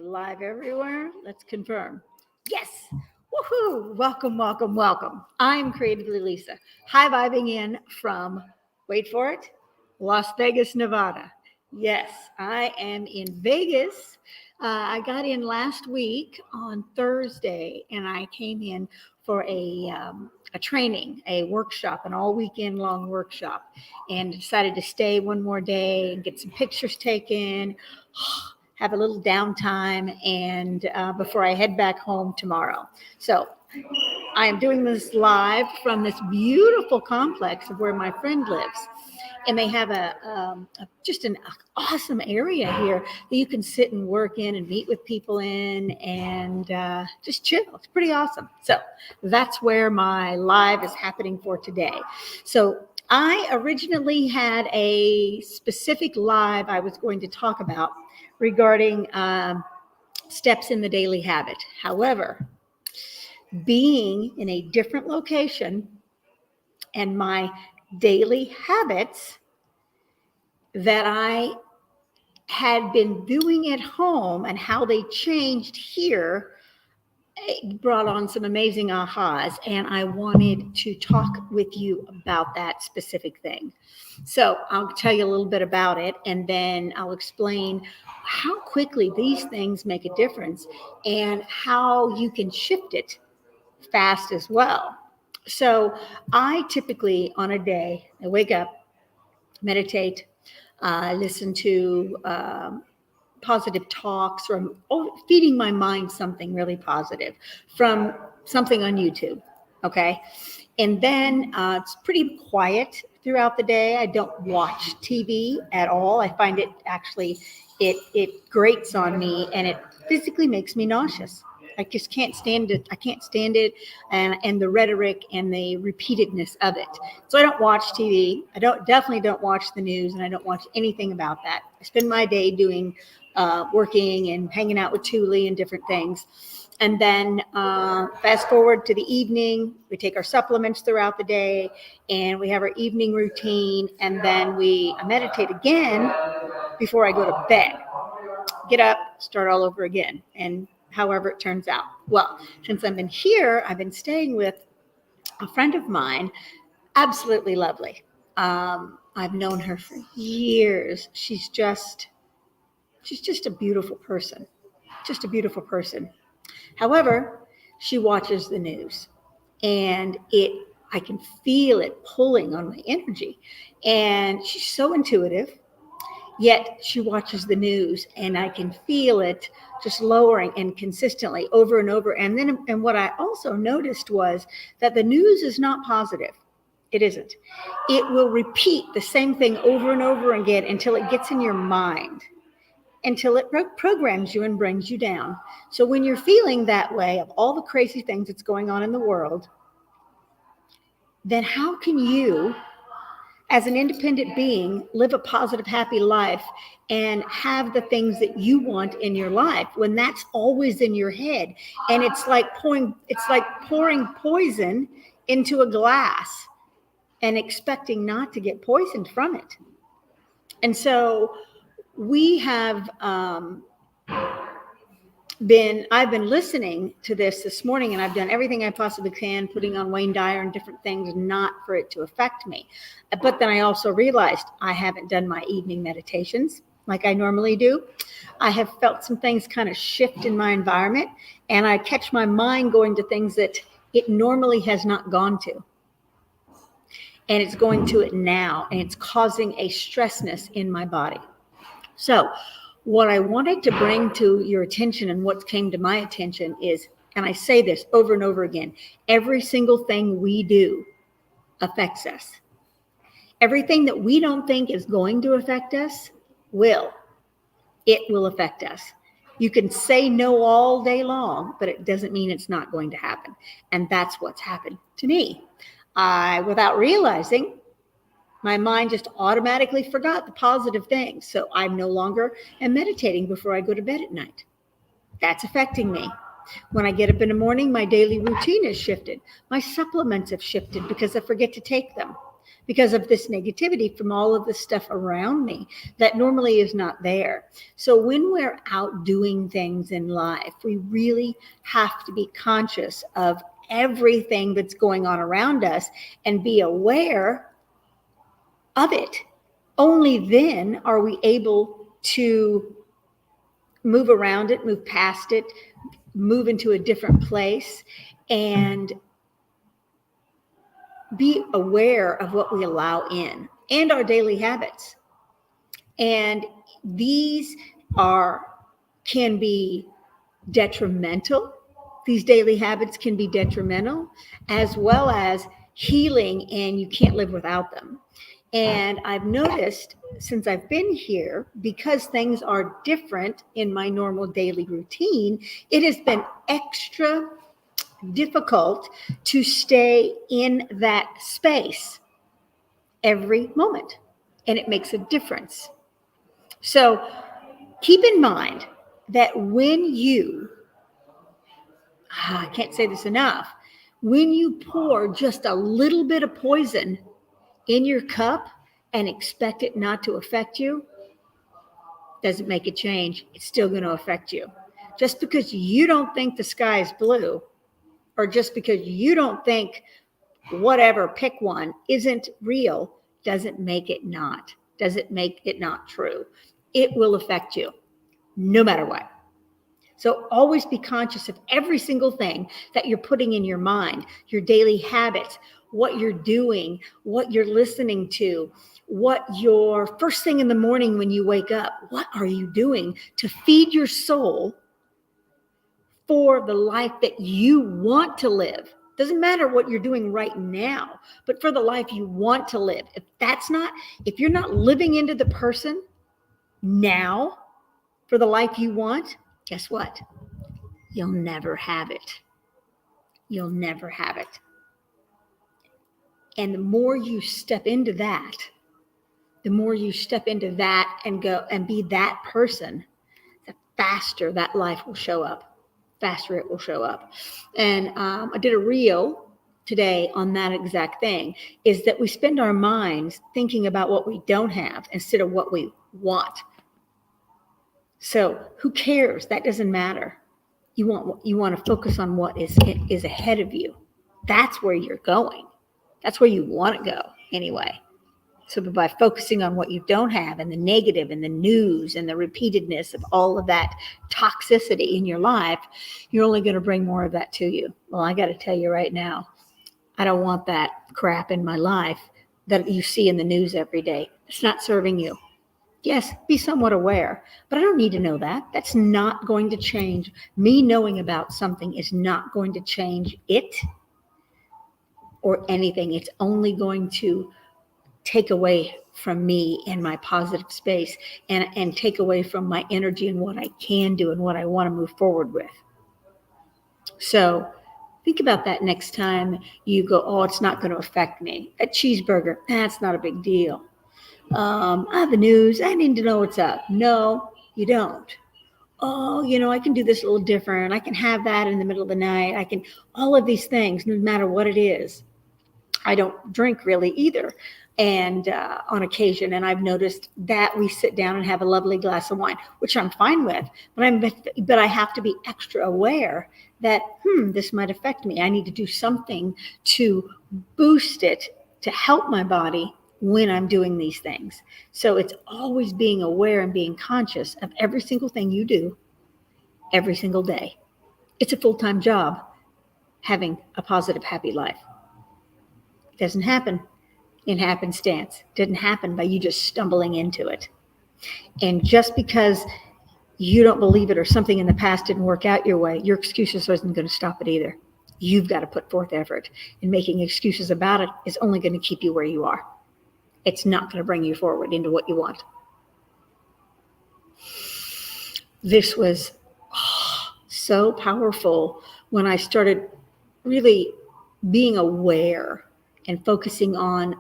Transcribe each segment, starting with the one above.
Live everywhere. Let's confirm. Yes. Woohoo. Welcome, welcome, welcome. I'm Creatively Lisa. High vibing in from, wait for it, Las Vegas, Nevada. Yes, I am in Vegas. I got in last week on Thursday and I came in for a training, a workshop, an all weekend long workshop, and decided to stay one more day and get some pictures taken, have a little downtime, and before I head back home tomorrow. So I am doing this live from this beautiful complex of where my friend lives. And they have just an awesome area here that you can sit and work in and meet with people in and just chill. It's pretty awesome. So that's where my live is happening for today. So I originally had a specific live I was going to talk about regarding steps in the daily habit. However, being in a different location and my daily habits that I had been doing at home and how they changed here brought on some amazing ahas, and I wanted to talk with you about that specific thing. So I'll tell you a little bit about it, and then I'll explain how quickly these things make a difference and how you can shift it fast as well. So I typically on a day, I wake up, meditate, listen to positive talks, or feeding my mind something really positive from something on YouTube. Okay. And then it's pretty quiet throughout the day. I don't watch TV at all. I find it actually, it grates on me and it physically makes me nauseous. I just can't stand it. I can't stand it, and the rhetoric and the repeatedness of it. So I don't watch TV. I definitely don't watch the news, and I don't watch anything about that. I spend my day doing working and hanging out with Thule and different things. And then fast forward to the evening, we take our supplements throughout the day, and we have our evening routine, and then we meditate again before I go to bed. Get up, start all over again, and however it turns out. Well, since I've been here, I've been staying with a friend of mine, absolutely lovely. I've known her for years. She's just a beautiful person, just a beautiful person. However, she watches the news, and I can feel it pulling on my energy. And she's so intuitive, yet she watches the news, and I can feel it just lowering and consistently over and over. And what I also noticed was that the news is not positive. It isn't. It will repeat the same thing over and over again until it gets in your mind, until it programs you and brings you down. So when you're feeling that way of all the crazy things that's going on in the world, then how can you, as an independent being, live a positive, happy life and have the things that you want in your life when that's always in your head? And it's like pouring poison into a glass and expecting not to get poisoned from it. And so we have I've been listening to this morning, and I've done everything I possibly can, putting on Wayne Dyer and different things, not for it to affect me. But then I also realized I haven't done my evening meditations like I normally do. I have felt some things kind of shift in my environment, and I catch my mind going to things that it normally has not gone to. And it's going to it now, and it's causing a stressness in my body. So what I wanted to bring to your attention and what came to my attention is, and I say this over and over again, every single thing we do affects us. Everything that we don't think is going to affect us will. It will affect us. You can say no all day long, but it doesn't mean it's not going to happen. And that's what's happened to me. Without realizing, my mind just automatically forgot the positive things. So I'm no longer meditating before I go to bed at night. That's affecting me. When I get up in the morning, my daily routine has shifted. My supplements have shifted because I forget to take them. because of this negativity from all of the stuff around me that normally is not there. So when we're out doing things in life, we really have to be conscious of everything that's going on around us and be aware of it. Only then are we able to move around it, move past it, move into a different place, and be aware of what we allow in and our daily habits. And these can be detrimental. These daily habits can be detrimental, as well as healing, and you can't live without them. And I've noticed since I've been here, because things are different in my normal daily routine, it has been extra difficult to stay in that space every moment. And it makes a difference. So keep in mind that when you, I can't say this enough, when you pour just a little bit of poison in your cup and expect it not to affect you, doesn't make a change. It's still going to affect you. Just because you don't think the sky is blue, or just because you don't think whatever, pick one, isn't real, doesn't make it not true. It will affect you no matter what. So always be conscious of every single thing that you're putting in your mind, your daily habits, what you're doing, what you're listening to, what your first thing in the morning when you wake up, what are you doing to feed your soul for the life that you want to live? Doesn't matter what you're doing right now, but for the life you want to live. If you're not living into the person now for the life you want, guess what? You'll never have it. You'll never have it. And the more you step into that, and go and be that person, the faster that life will show up. Faster it will show up. And I did a reel today on that exact thing, is that we spend our minds thinking about what we don't have instead of what we want. So who cares? That doesn't matter. You want to focus on what is ahead of you. That's where you're going. That's where you want to go anyway. So by focusing on what you don't have, and the negative and the news and the repeatedness of all of that toxicity in your life, you're only going to bring more of that to you. Well, I got to tell you right now, I don't want that crap in my life that you see in the news every day. It's not serving you. Yes, be somewhat aware, but I don't need to know that. That's not going to change. Me knowing about something is not going to change it or anything. It's only going to take away from me and my positive space, and take away from my energy and what I can do and what I want to move forward with. So think about that next time you go, oh, it's not going to affect me. That cheeseburger, that's not a big deal. The news, I need to know what's up. No, you don't. Oh, I can do this a little different. I can have that in the middle of the night. I can, all of these things, no matter what it is. I don't drink really either. And on occasion, and I've noticed that we sit down and have a lovely glass of wine, which I'm fine with, but I have to be extra aware that, this might affect me. I need to do something to boost it, to help my body when I'm doing these things. So it's always being aware and being conscious of every single thing you do every single day. It's a full-time job having a positive, happy life. It doesn't happen in happenstance. It didn't happen by you just stumbling into it. And just because you don't believe it or something in the past didn't work out your way, your excuses isn't going to stop it either. You've got to put forth effort, and making excuses about it is only going to keep you where you are. It's not going to bring you forward into what you want. This was so powerful when I started really being aware and focusing on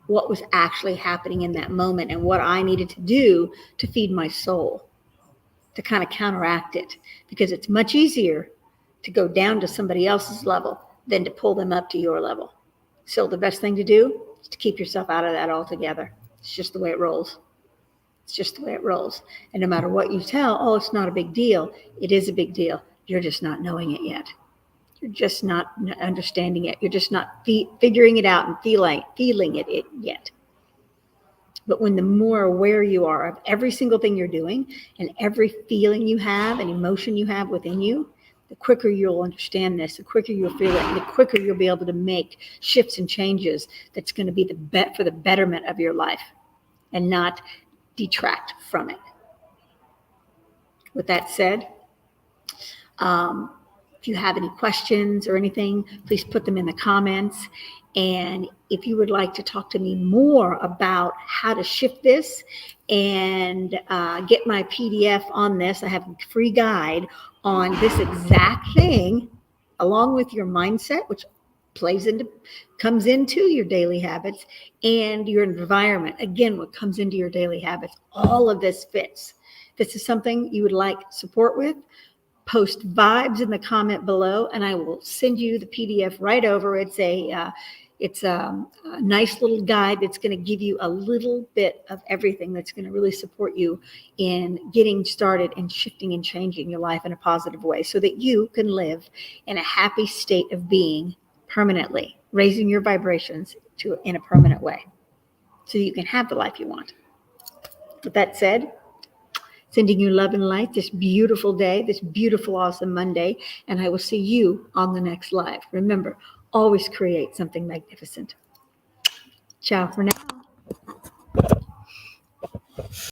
what was actually happening in that moment and what I needed to do to feed my soul, to kind of counteract it, because it's much easier to go down to somebody else's level than to pull them up to your level. So the best thing to do, to keep yourself out of that altogether. It's just the way it rolls. It's just the way it rolls. And no matter what you tell, oh, it's not a big deal. It is a big deal. You're just not knowing it yet. You're just not understanding it. You're just not figuring it out and feeling it yet. But when the more aware you are of every single thing you're doing and every feeling you have and emotion you have within you, the quicker you'll understand this, the quicker you'll feel it, and the quicker you'll be able to make shifts and changes that's going to be for the betterment of your life and not detract from it. With that said, if you have any questions or anything, please put them in the comments. And if you would like to talk to me more about how to shift this and get my PDF on this, I have a free guide on this exact thing, along with your mindset, which comes into your daily habits, and your environment. Again, what comes into your daily habits, all of this fits. If this is something you would like support with, post vibes in the comment below, and I will send you the PDF right over. It's a nice little guide that's going to give you a little bit of everything that's going to really support you in getting started and shifting and changing your life in a positive way so that you can live in a happy state of being permanently, raising your vibrations in a permanent way so that you can have the life you want. With that said, sending you love and light this beautiful day, this beautiful, awesome Monday, and I will see you on the next live. Remember, always create something magnificent. Ciao for now.